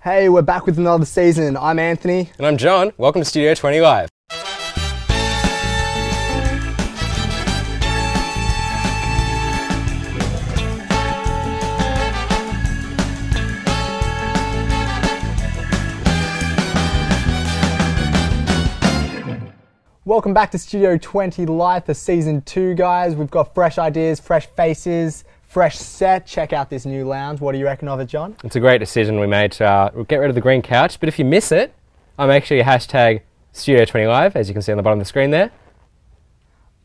Hey, we're back with another season. I'm Anthony. And I'm John. Welcome to Studio 20 Live. Welcome back to Studio 20 Live for Season 2, guys. We've got fresh ideas, fresh faces, fresh set. Check out this new lounge. What do you reckon of it, John? It's a great decision we made to get rid of the green couch, but if you miss it, I'm actually hashtag Studio 20 Live, as you can see on the bottom of the screen there.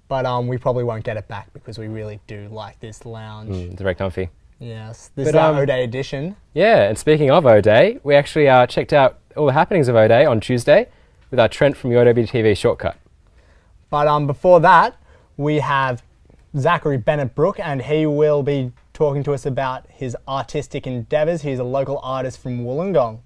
But we probably won't get it back because we really do like this lounge. It's very comfy. Yes, this is our O-Day edition. Yeah, and speaking of O-Day, we actually checked out all the happenings of O-Day on Tuesday with our Trent from UOWTV shortcut. But before that, we have Zachary Bennett-Brook, and he will be talking to us about his artistic endeavours. He's a local artist from Wollongong.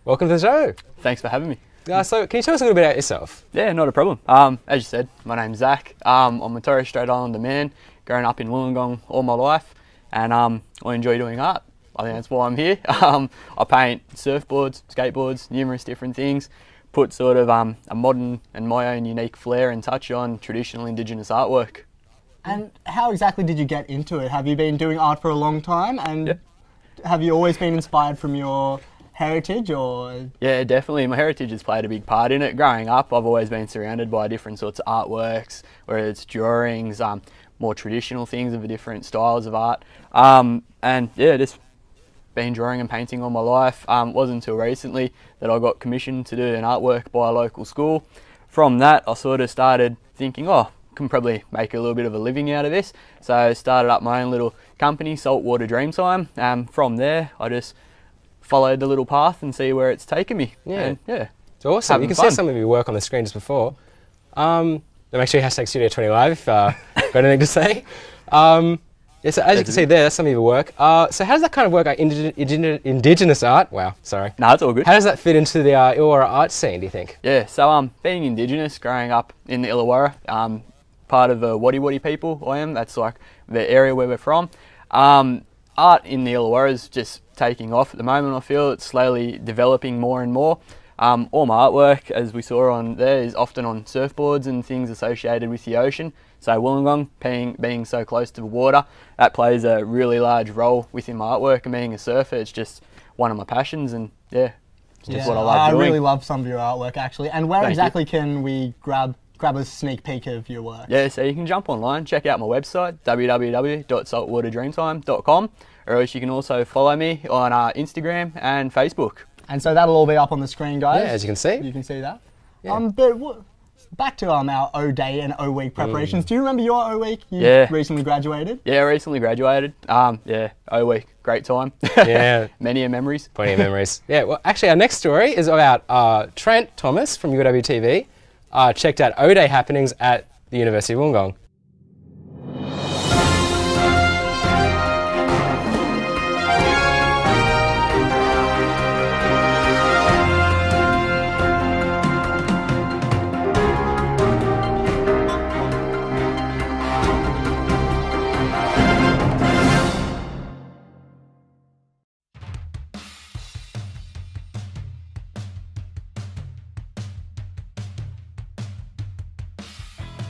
Welcome to the show. Thanks for having me. So can you tell us a little bit about yourself? Yeah, not a problem. As you said, my name's Zach. I'm a Torres Strait Islander man, growing up in Wollongong all my life, and I enjoy doing art. I think that's why I'm here. I paint surfboards, skateboards, numerous different things, put sort of a modern and my own unique flair and touch on traditional Indigenous artwork. And how exactly did you get into it? Have you been doing art for a long time, and have you always been inspired from your heritage, or? Yeah, definitely. My heritage has played a big part in it. Growing up, I've always been surrounded by different sorts of artworks, whether it's drawings, more traditional things of the different styles of art. And yeah, just been drawing and painting all my life. It wasn't until recently that I got commissioned to do an artwork by a local school. From that, I sort of started thinking, I can probably make a little bit of a living out of this. So I started up my own little company, Saltwater Dreamtime. From there, I just followed the little path and see where it's taken me. Yeah, and, yeah, it's awesome. You can see some of your work on the screen just before. Make sure you hashtag Studio 20 Live if got anything to say. Yeah, so as you can see there, that's some of your work. So how does that kind of work, like Indigenous art? Wow, sorry. No, it's all good. How does that fit into the Illawarra art scene, do you think? Yeah, so being Indigenous, growing up in the Illawarra, part of the Wadi people I am, that's like the area where we're from. Art in the Illawarra is just taking off at the moment. I feel it's slowly developing more and more. All my artwork, as we saw on there, is often on surfboards and things associated with the ocean. So Wollongong, being so close to the water, that plays a really large role within my artwork. And being a surfer, it's just one of my passions, and yeah, it's just what I love doing. I really love some of your artwork, actually. And where exactly can we grab a sneak peek of your work? Yeah, so you can jump online, check out my website, www.saltwaterdreamtime.com, or else you can also follow me on Instagram and Facebook. And so that'll all be up on the screen, guys. Yeah, as you can see. You can see that. Yeah. But back to our O-Day and O-Week preparations. Do you remember your O-Week? You recently graduated? Yeah, recently graduated. Yeah, O-Week, great time. Yeah. Many memories. Plenty of memories. Yeah, well, actually our next story is about Trent Thomas from UOWTV. Checked out O-Day happenings at the University of Wollongong.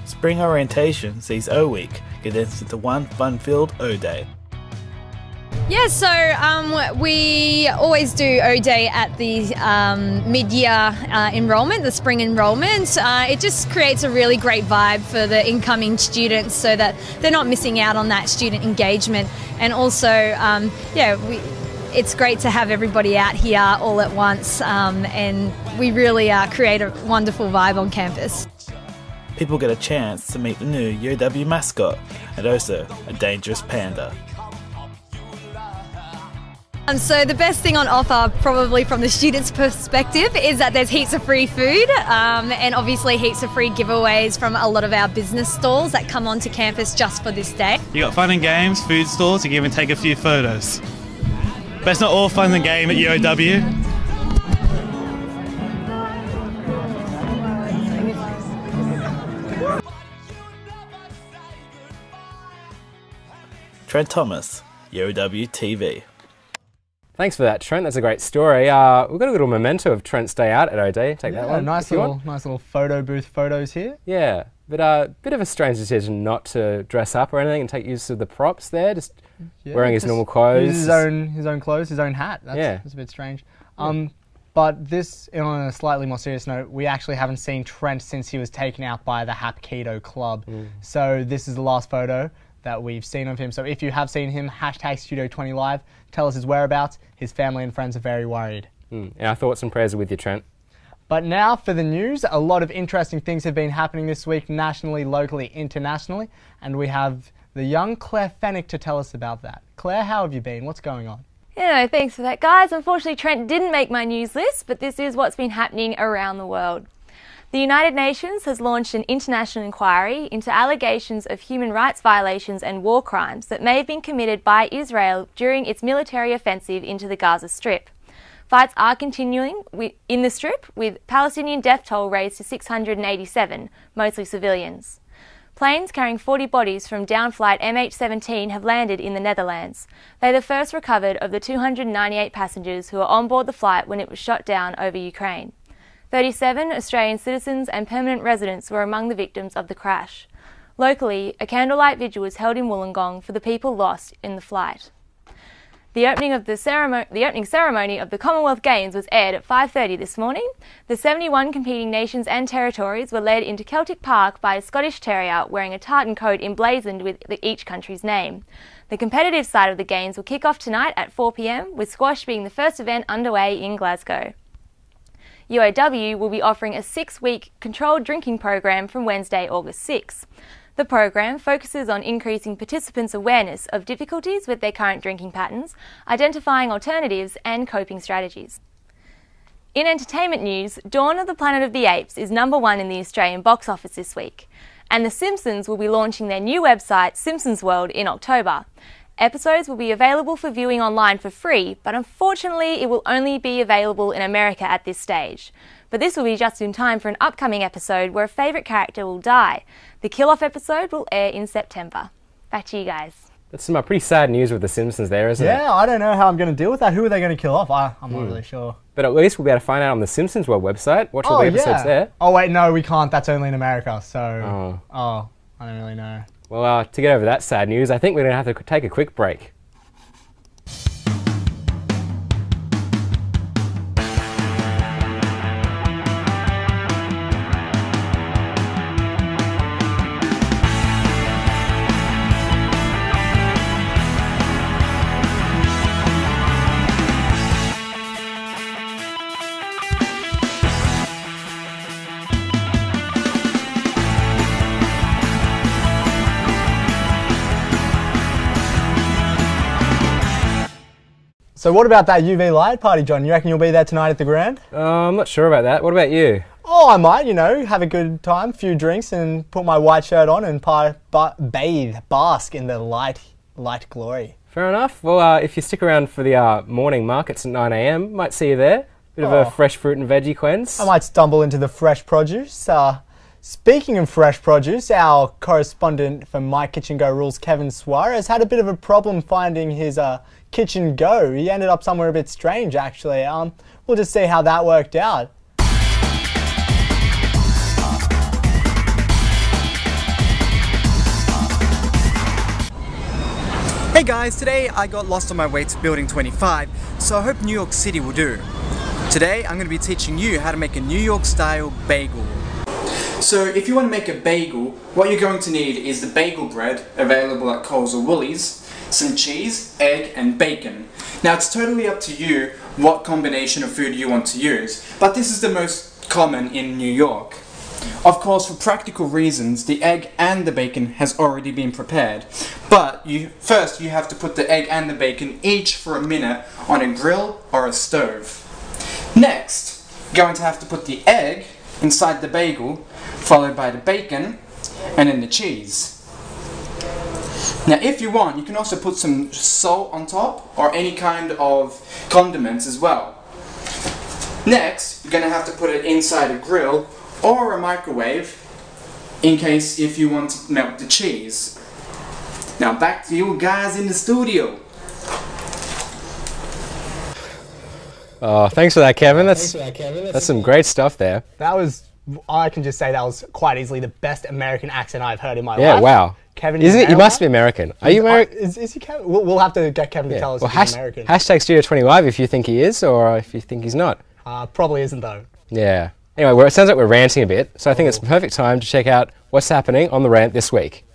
Spring orientation sees O-Week condensed into one fun-filled O-Day. Yeah, so we always do O-Day at the mid-year enrolment, the spring enrolment. It just creates a really great vibe for the incoming students so that they're not missing out on that student engagement. And also, it's great to have everybody out here all at once, and we really create a wonderful vibe on campus. People get a chance to meet the new UOW mascot and also a dangerous panda. So the best thing on offer, probably from the students' perspective, is that there's heaps of free food and obviously heaps of free giveaways from a lot of our business stalls that come onto campus just for this day. You got fun and games, food stalls, you can even take a few photos. But it's not all fun and game at UOW. Trent Thomas, UOWTV. Thanks for that, Trent. That's a great story. We've got a little memento of Trent's day out at O'Day. Take that one. Nice little photo booth photos here. Yeah, but bit of a strange decision not to dress up or anything and take use of the props there. Just wearing his normal clothes. His own clothes, his own hat. That's a bit strange. But this, on a slightly more serious note, we actually haven't seen Trent since he was taken out by the Hap Keto Club. So this is the last photo that we've seen of him. So if you have seen him, hashtag Studio20Live, tell us his whereabouts. His family and friends are very worried. And our thoughts and prayers are with you, Trent. But now for the news. A lot of interesting things have been happening this week, nationally, locally, internationally. And we have the young Claire Fennick to tell us about that. Claire, how have you been? What's going on? Yeah, thanks for that, guys. Unfortunately, Trent didn't make my news list, but this is what's been happening around the world. The United Nations has launched an international inquiry into allegations of human rights violations and war crimes that may have been committed by Israel during its military offensive into the Gaza Strip. Fights are continuing in the Strip, with Palestinian death toll raised to 687, mostly civilians. Planes carrying 40 bodies from down flight MH17 have landed in the Netherlands. They are the first recovered of the 298 passengers who were on board the flight when it was shot down over Ukraine. 37 Australian citizens and permanent residents were among the victims of the crash. Locally, a candlelight vigil was held in Wollongong for the people lost in the flight. The opening ceremony of the Commonwealth Games was aired at 5:30 this morning. The 71 competing nations and territories were led into Celtic Park by a Scottish terrier wearing a tartan coat emblazoned with each country's name. The competitive side of the Games will kick off tonight at 4 p.m, with squash being the first event underway in Glasgow. UOW will be offering a 6-week controlled drinking program from Wednesday, August 6. The program focuses on increasing participants' awareness of difficulties with their current drinking patterns, identifying alternatives and coping strategies. In entertainment news, Dawn of the Planet of the Apes is #1 in the Australian box office this week, and The Simpsons will be launching their new website, Simpsons World, in October. Episodes will be available for viewing online for free, but unfortunately it will only be available in America at this stage. But this will be just in time for an upcoming episode where a favourite character will die. The kill-off episode will air in September. Back to you guys. That's some pretty sad news with The Simpsons there, isn't it? Yeah, I don't know how I'm going to deal with that. Who are they going to kill off? I'm not really sure. But at least we'll be able to find out on the Simpsons World website. Watch all the episodes there. Oh wait, no, we can't. That's only in America, so... I don't really know. Well, to get over that sad news, I think we're going to have to take a quick break. So what about that UV light party, John? You reckon you'll be there tonight at the Grand? I'm not sure about that. What about you? Oh, I might, have a good time, a few drinks, and put my white shirt on and bask in the light glory. Fair enough. Well, if you stick around for the morning markets at 9 a.m, might see you there. Bit of a fresh fruit and veggie cleanse. I might stumble into the fresh produce. Speaking of fresh produce, our correspondent for My Kitchen Go Rules, Kevin Suarez, had a bit of a problem finding his kitchen go. He ended up somewhere a bit strange, actually. We'll just see how that worked out. Hey guys, today I got lost on my way to Building 25, so I hope New York City will do. Today I'm going to be teaching you how to make a New York style bagel. So if you want to make a bagel, what you're going to need is the bagel bread, available at Coles or Woolies, some cheese, egg and bacon. Now it's totally up to you what combination of food you want to use, but this is the most common in New York. Of course, for practical reasons, the egg and the bacon has already been prepared. But first you have to put the egg and the bacon each for a minute on a grill or a stove. Next, you're going to have to put the egg inside the bagel, followed by the bacon, and then the cheese. Now if you want, you can also put some salt on top, or any kind of condiments as well. Next, you're going to have to put it inside a grill or a microwave, in case if you want to melt the cheese. Now back to you guys in the studio. Oh, thanks for that, Kevin. That's some great stuff there. That was, I can just say that was quite easily the best American accent I've heard in my life. Yeah, wow. Kevin, isn't it? You must be American. Are you American? Is he Kevin? We'll have to get Kevin to tell us if he's American. Hashtag Studio 25 if you think he is, or if you think he's not. Probably isn't though. Yeah. Anyway, it sounds like we're ranting a bit, so I think it's the perfect time to check out what's happening on the rant this week.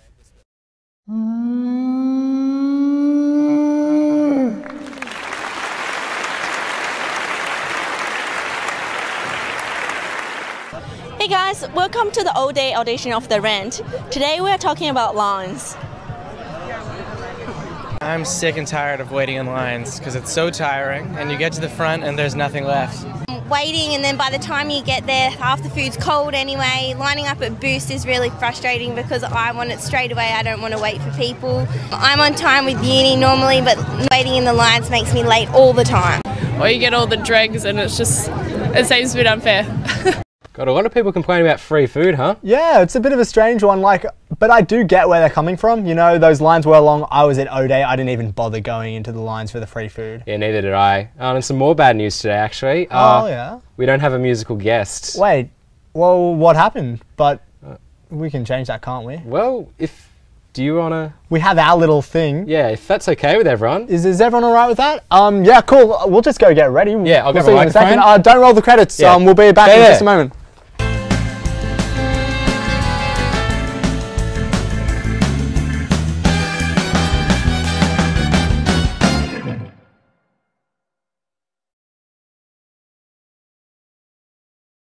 Hey guys, welcome to the all-day audition of The Rant. Today we are talking about lines. I'm sick and tired of waiting in lines because it's so tiring and you get to the front and there's nothing left. Waiting, and then by the time you get there half the food's cold anyway. Lining up at Boost is really frustrating because I want it straight away. I don't want to wait for people. I'm on time with uni normally, but waiting in the lines makes me late all the time. Or you get all the dregs and it seems a bit unfair. Got a lot of people complaining about free food, huh? Yeah, it's a bit of a strange one, but I do get where they're coming from. You know, those lines were long. I was at O-Day. I didn't even bother going into the lines for the free food. Yeah, neither did I. And some more bad news today, actually. Oh, yeah? We don't have a musical guest. Wait, well, what happened? But we can change that, can't we? Well, do you want to... We have our little thing. Yeah, if that's okay with everyone. Is everyone all right with that? Yeah, cool. We'll just go get ready. Yeah, I'll we'll grab a microphone. Don't roll the credits. Yeah. We'll be back in just a moment.